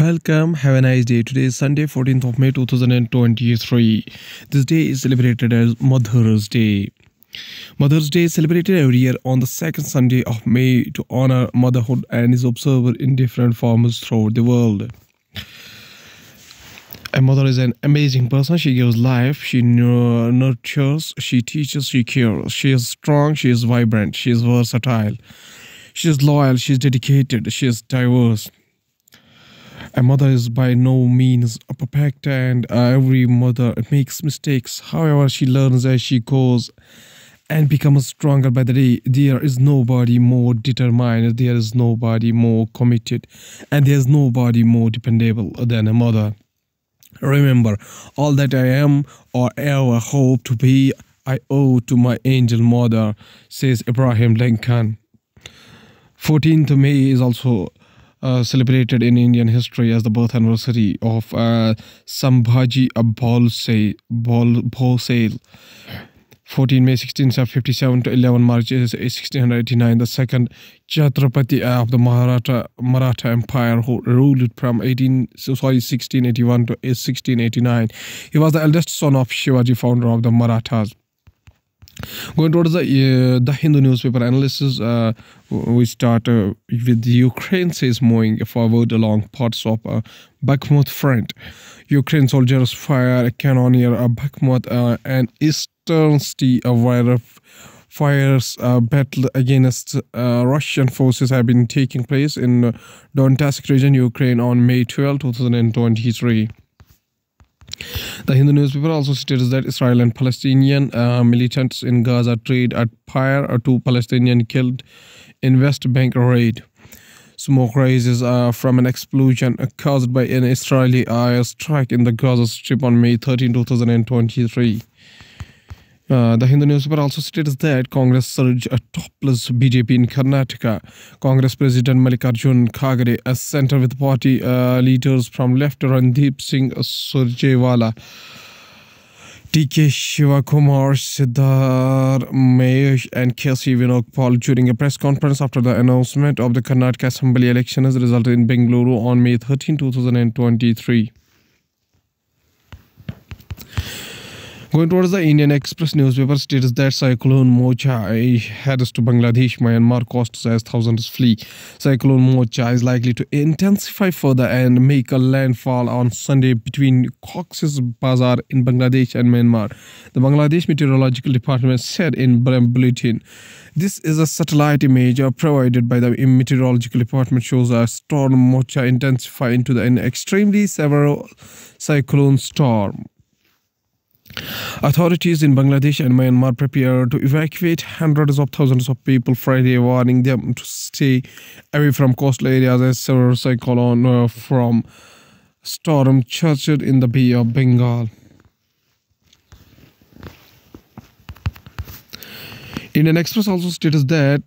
Welcome, have a nice day. Today is Sunday, 14th of May 2023. This day is celebrated as Mother's Day. Mother's Day is celebrated every year on the second Sunday of May to honor motherhood and is observed in different forms throughout the world. A mother is an amazing person. She gives life, she nurtures, she teaches, she cares. She is strong, she is vibrant, she is versatile. She is loyal, she is dedicated, she is diverse. A mother is by no means perfect, and every mother makes mistakes. However, she learns as she goes and becomes stronger by the day. There is nobody more determined, there is nobody more committed, and there is nobody more dependable than a mother. Remember, all that I am or ever hope to be, I owe to my angel mother, says Abraham Lincoln. 14th May is also celebrated in Indian history as the birth anniversary of Sambhaji Bhosale. 14 May 1657 to 11 March 1689, the second Chhatrapati of the Maratha Empire, who ruled from 1681 to 1689. He was the eldest son of Shivaji, founder of the Marathas. Going towards the Hindu newspaper analysis, we start with Ukraine says moving forward along parts of Bakhmut front. Ukraine soldiers fire a cannon near Bakhmut and eastern city of fires battle against Russian forces have been taking place in Donetsk region, Ukraine on May 12, 2023. The Hindu newspaper also states that Israel and Palestinian militants in Gaza trade at fire, 2 Palestinians killed in West Bank raid. Smoke rises from an explosion caused by an Israeli airstrike in the Gaza Strip on May 13, 2023. The Hindu newspaper also states that Congress surged topless BJP in Karnataka. Congress President Mallikarjun Kharge, a center with party leaders from left Randeep Singh Surjewala, TK Shivakumar, Siddhar Mahesh and KC Vinod Paul during a press conference after the announcement of the Karnataka Assembly elections resulted in Bengaluru on May 13, 2023. Going towards the Indian Express newspaper states that Cyclone Mocha heads to Bangladesh, Myanmar costs as thousands flee. Cyclone Mocha is likely to intensify further and make a landfall on Sunday between Cox's Bazar in Bangladesh and Myanmar, the Bangladesh Meteorological Department said in bulletin. This is a satellite image provided by the Meteorological Department shows a storm Mocha intensify into an extremely severe cyclone storm. Authorities in Bangladesh and Myanmar prepare to evacuate hundreds of thousands of people Friday, warning them to stay away from coastal areas as severe cyclone from storm charged in the Bay of Bengal. Indian Express also states that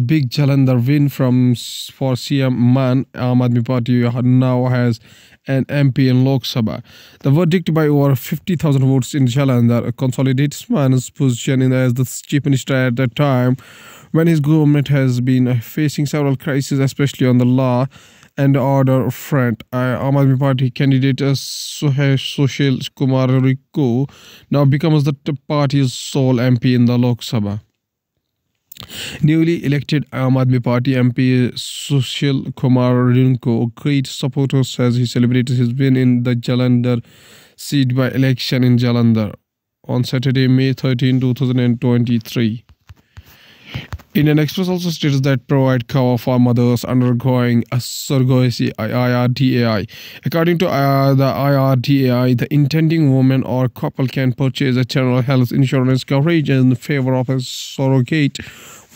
big Jalandhar win for CM Man. Aam Aadmi Party now has an MP in Lok Sabha. The verdict by over 50,000 votes in Jalandhar consolidates Man's position as the chief minister at that time when his government has been facing several crises, especially on the law and order front. Aam Aadmi Party candidate Sushil Kumar Rikku now becomes the party's sole MP in the Lok Sabha. Newly elected Aam Aadmi Party MP Sushil Kumar Rinku great supporters as he celebrated his win in the Jalandhar seat by election in Jalandhar on Saturday, May 13, 2023. Indian Express also states that provide cover for mothers undergoing a surrogacy IRDAI. According to the IRDAI, the intending woman or couple can purchase a general health insurance coverage in favor of a surrogate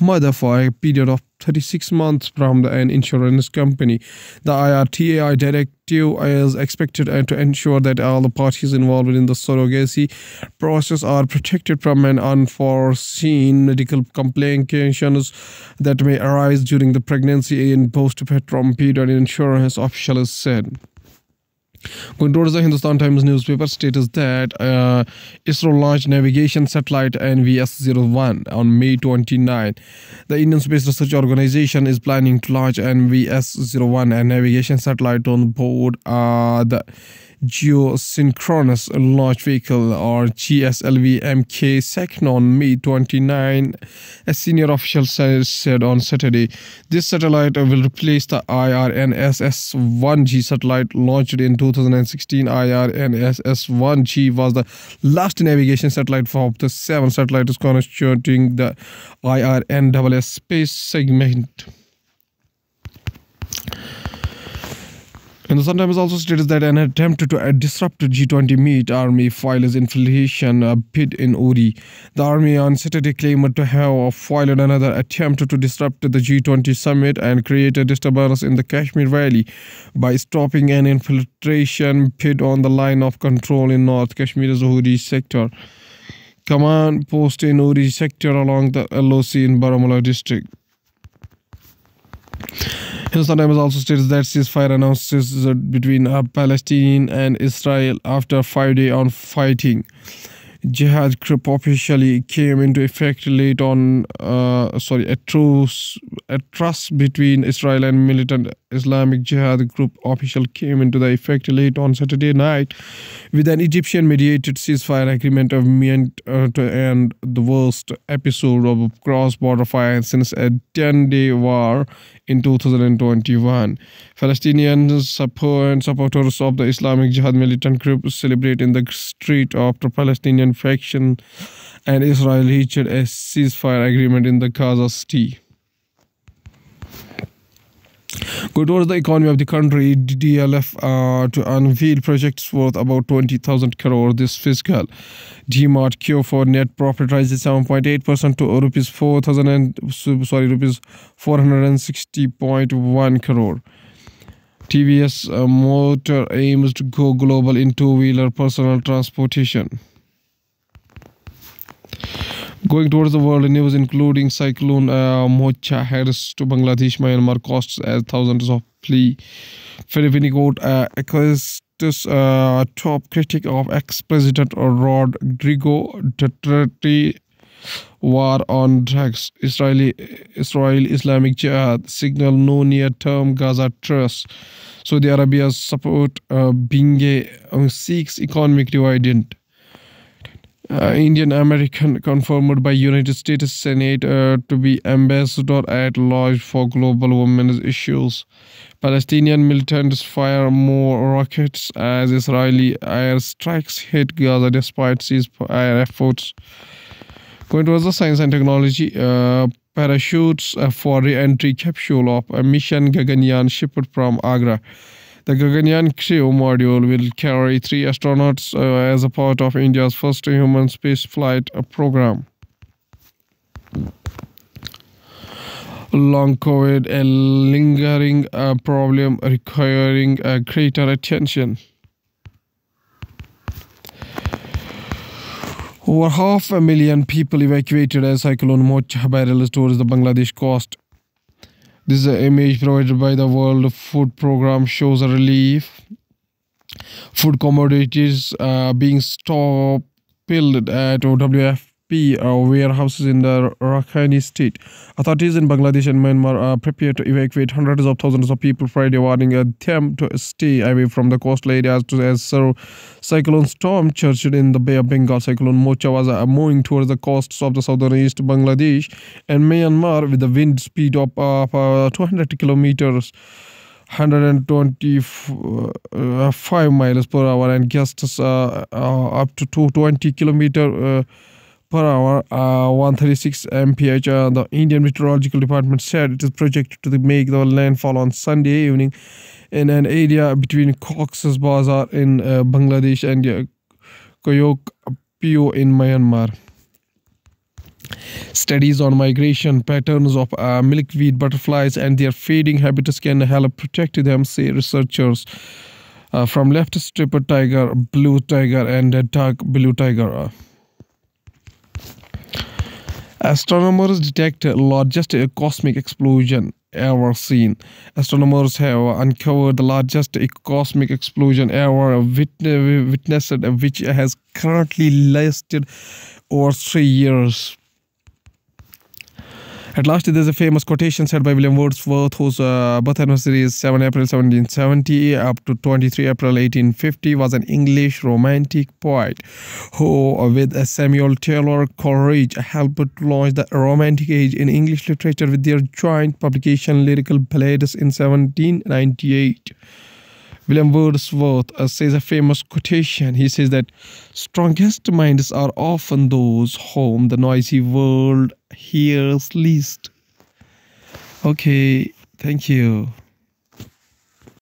mother for a period of 36 months from an insurance company. The IRDAI directive is expected to ensure that all the parties involved in the surrogacy process are protected from an unforeseen medical complications that may arise during the pregnancy and postpartum period, insurance officials said. Going towards the Hindustan Times newspaper, status that ISRO launched navigation satellite NVS-01 on May 29. The Indian Space Research Organization is planning to launch NVS-01, a navigation satellite on board the Geosynchronous Launch Vehicle or GSLV-MK second on May 29, a senior official said on Saturday. This satellite will replace the IRNSS-1G satellite launched in 2016. IRNSS-1G was the last navigation satellite of the 7 satellites constituting the IRNSS space segment. And the Sun Times also stated that an attempt to disrupt G20 meet army files infiltration bid in Uri. The army on Saturday claimed to have filed another attempt to disrupt the G20 summit and create a disturbance in the Kashmir Valley by stopping an infiltration bid on the line of control in North Kashmir's Uri sector. Command post in Uri sector along the LOC in Baramulla district. Hindustan Times also states that ceasefire announces between Palestine and Israel after 5 days on fighting. Jihad group officially came into effect late on a truce between Israel and militant Islamic Jihad group official came into the effect late on Saturday night, with an Egyptian mediated ceasefire agreement meant to end the worst episode of cross-border fire since a 10-day war in 2021. Palestinian supporters of the Islamic Jihad militant group celebrate in the street after Palestinian faction and Israel reached a ceasefire agreement in the Gaza City. Go towards the economy of the country, DLF to unveil projects worth about 20,000 crore this fiscal. DMart Q4 net profit rises 7.8% to rupees 460.1 crore. TVS Motor aims to go global in two-wheeler personal transportation. Going towards the world news, including cyclone Mocha heads to Bangladesh, Myanmar costs as thousands of plea. Philippine court accuses top critic of ex-president Rodrigo Duterte war on drugs. Israel Islamic Jihad signal no near-term Gaza truce. Saudi Arabia's support Binge seeks economic dividend. Indian American confirmed by United States Senate to be ambassador at large for global women's issues. Palestinian militants fire more rockets as Israeli airstrikes hit Gaza despite ceasefire efforts. Going towards the science and technology, parachutes for re-entry capsule of a mission Gaganyaan shipped from Agra. The Gaganyaan crew module will carry 3 astronauts as a part of India's first human space flight program. Long COVID, a lingering problem requiring greater attention. Over 500,000 people evacuated as Cyclone Mocha barrels towards the Bangladesh coast. This image provided by the World Food Programme shows a relief. Food commodities being stockpiled at WFP warehouses in the Rakhine state. Authorities in Bangladesh and Myanmar are prepared to evacuate hundreds of thousands of people Friday, warning them to stay away from the coastal areas as cyclone storm churched in the Bay of Bengal. Cyclone Mocha was moving towards the coasts of the southern east Bangladesh and Myanmar with a wind speed of 200 kilometers 125 miles per hour and gusts up to 220 kilometers per hour, 136 mph. The Indian Meteorological Department said it is projected to make the landfall on Sunday evening in an area between Cox's Bazar in Bangladesh and Koyokpio in Myanmar. Studies on migration patterns of milkweed butterflies and their feeding habits can help protect them, say researchers from left-striped tiger, blue tiger, and dark blue tiger. Astronomers detect the largest cosmic explosion ever seen. Astronomers have uncovered the largest cosmic explosion ever witnessed, which has currently lasted over 3 years. At last, there's a famous quotation said by William Wordsworth, whose birth anniversary is 7 April 1770 up to 23 April 1850, was an English romantic poet who, with Samuel Taylor Coleridge, helped to launch the Romantic Age in English literature with their joint publication Lyrical Ballads in 1798. William Wordsworth says a famous quotation. He says that strongest minds are often those whom the noisy world hears least. Okay, thank you.